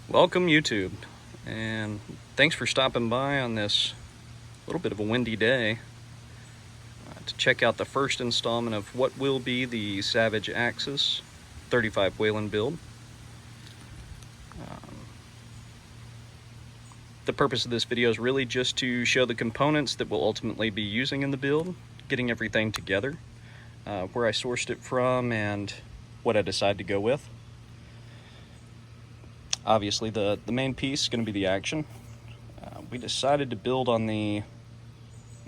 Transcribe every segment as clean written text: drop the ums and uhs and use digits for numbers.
Welcome YouTube, and thanks for stopping by on this little bit of a windy day to check out the first installment of what will be the Savage Axis 35 Whelen build. The purpose of this video is really just to show the components that we'll ultimately be using in the build, getting everything together, where I sourced it from, and what I decided to go with. Obviously, the main piece is going to be the action. We decided to build on the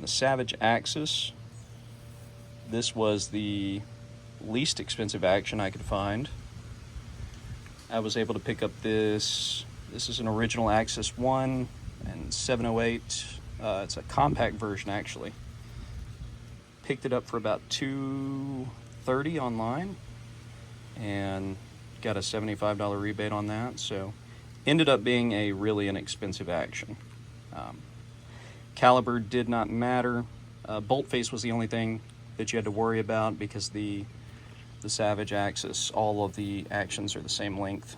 Savage Axis. This was the least expensive action I could find. I was able to pick up this. This is an original Axis 1 and 708. It's a compact version, actually. Picked it up for about $230 online and got a $75 rebate on that, so ended up being a really inexpensive action. Caliber did not matter. Bolt face was the only thing that you had to worry about, because the Savage Axis, all of the actions are the same length,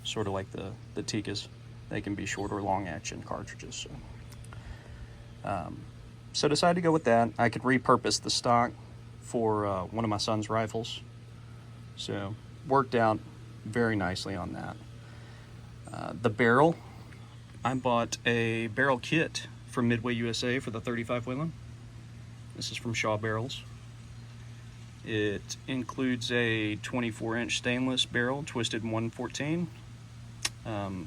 sort of like the Tikas. They can be short or long action cartridges. So decided to go with that. I could repurpose the stock for one of my son's rifles, so worked out very nicely on that. The barrel, I bought a barrel kit from Midway USA for the 35 Whelen. This is from Shaw Barrels. It includes a 24-inch stainless barrel, twisted in 114.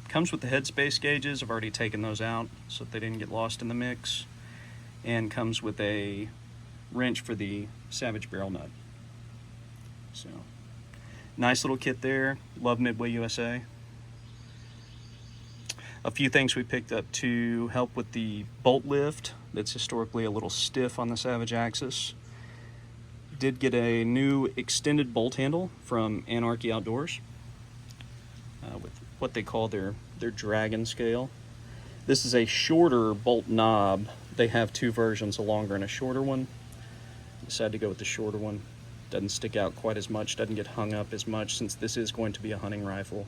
Comes with the headspace gauges. I've already taken those out so that they didn't get lost in the mix. And comes with a wrench for the Savage barrel nut. So, nice little kit there. Love Midway USA. A few things we picked up to help with the bolt lift that's historically a little stiff on the Savage Axis. Did get a new extended bolt handle from Anarchy Outdoors with what they call their dragon scale. This is a shorter bolt knob. They have two versions, a longer and a shorter one. Decided to go with the shorter one. Doesn't stick out quite as much, doesn't get hung up as much, since this is going to be a hunting rifle.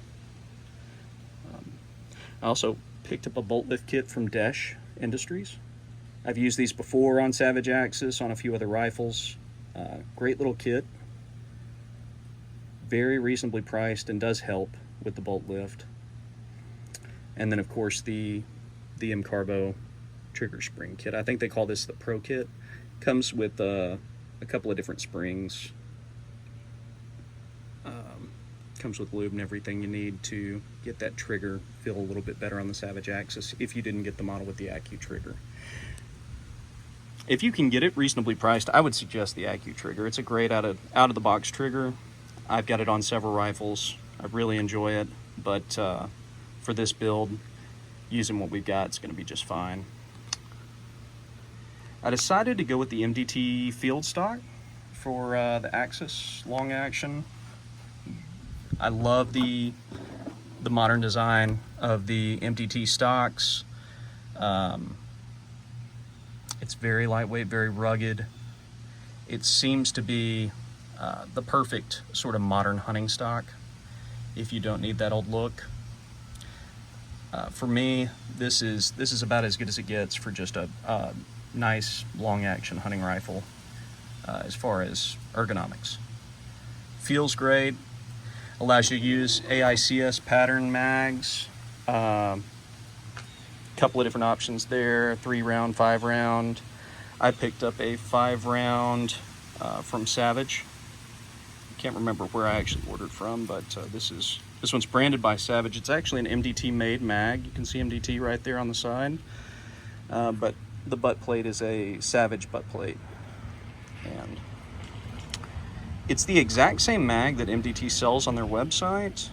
I also picked up a bolt lift kit from Desh Industries. I've used these before on Savage Axis, on a few other rifles. Great little kit, very reasonably priced, and does help with the bolt lift. And then of course the CARBO trigger spring kit. I think they call this the Pro Kit. Comes with a couple of different springs. Comes with lube and everything you need to get that trigger feel a little bit better on the Savage Axis, if you didn't get the model with the Accu trigger. If you can get it reasonably priced, I would suggest the Accu trigger. It's a great out of the box trigger. I've got it on several rifles. I really enjoy it, but for this build, using what we've got, it's going to be just fine. I decided to go with the MDT field stock for the Axis long action. I love the modern design of the MDT stocks. It's very lightweight, very rugged. It seems to be the perfect sort of modern hunting stock if you don't need that old look. For me, this is about as good as it gets for just a nice long action hunting rifle as far as ergonomics. Feels great. Allows you to use AICS pattern mags. Couple of different options there, 3-round, 5-round. I picked up a 5-round from Savage. Can't remember where I actually ordered from, but this one's branded by Savage. It's actually an MDT made mag. You can see MDT right there on the side, but the butt plate is a Savage butt plate, and it's the exact same mag that MDT sells on their website,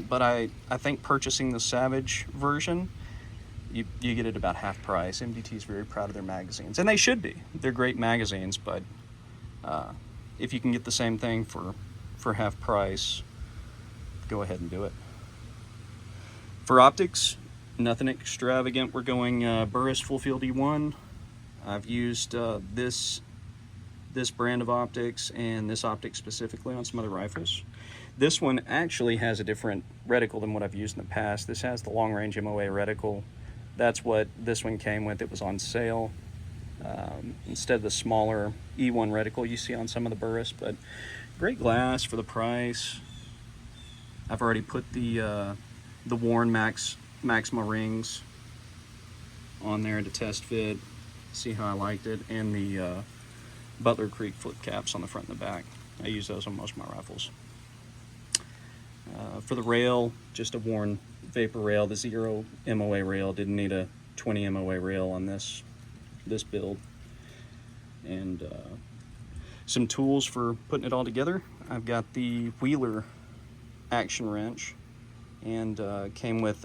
but I think purchasing the Savage version, you get it about half price. MDT is very proud of their magazines, and they should be. They're great magazines, but if you can get the same thing for half price, go ahead and do it. For optics, nothing extravagant. We're going Burris Fullfield E-1. I've used this brand of optics and this optic specifically on some other rifles. This one actually has a different reticle than what I've used in the past. This has the long range MOA reticle. That's what this one came with. It was on sale. Instead of the smaller E1 reticle you see on some of the Burris, but great glass for the price. I've already put the Warne Maxima Rings on there to test fit, see how I liked it, and the Butler Creek flip caps on the front and the back. I use those on most of my rifles. For the rail, just a Warne Vapor rail, the 0 MOA rail. Didn't need a 20 MOA rail on this build. And some tools for putting it all together. I've got the Wheeler action wrench, and came with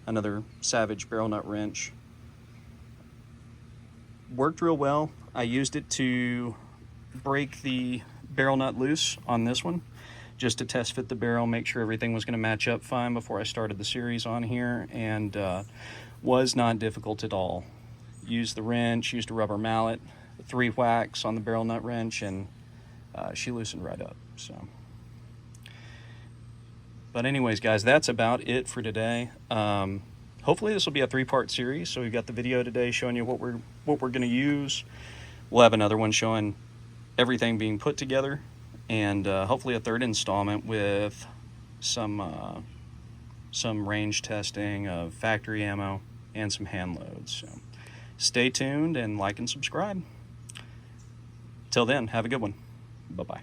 another Savage barrel nut wrench. Worked real well. I used it to break the barrel nut loose on this one, just to test fit the barrel, make sure everything was going to match up fine before I started the series on here, and was not difficult at all. Used the wrench, used a rubber mallet, 3 whacks on the barrel nut wrench, and she loosened right up. So, but anyways, guys, that's about it for today. Hopefully this will be a 3-part series. So we've got the video today showing you what we're going to use. We'll have another one showing everything being put together, and hopefully a 3rd installment with some range testing of factory ammo and some hand loads. So stay tuned and like and subscribe. Till then, have a good one. Bye-bye.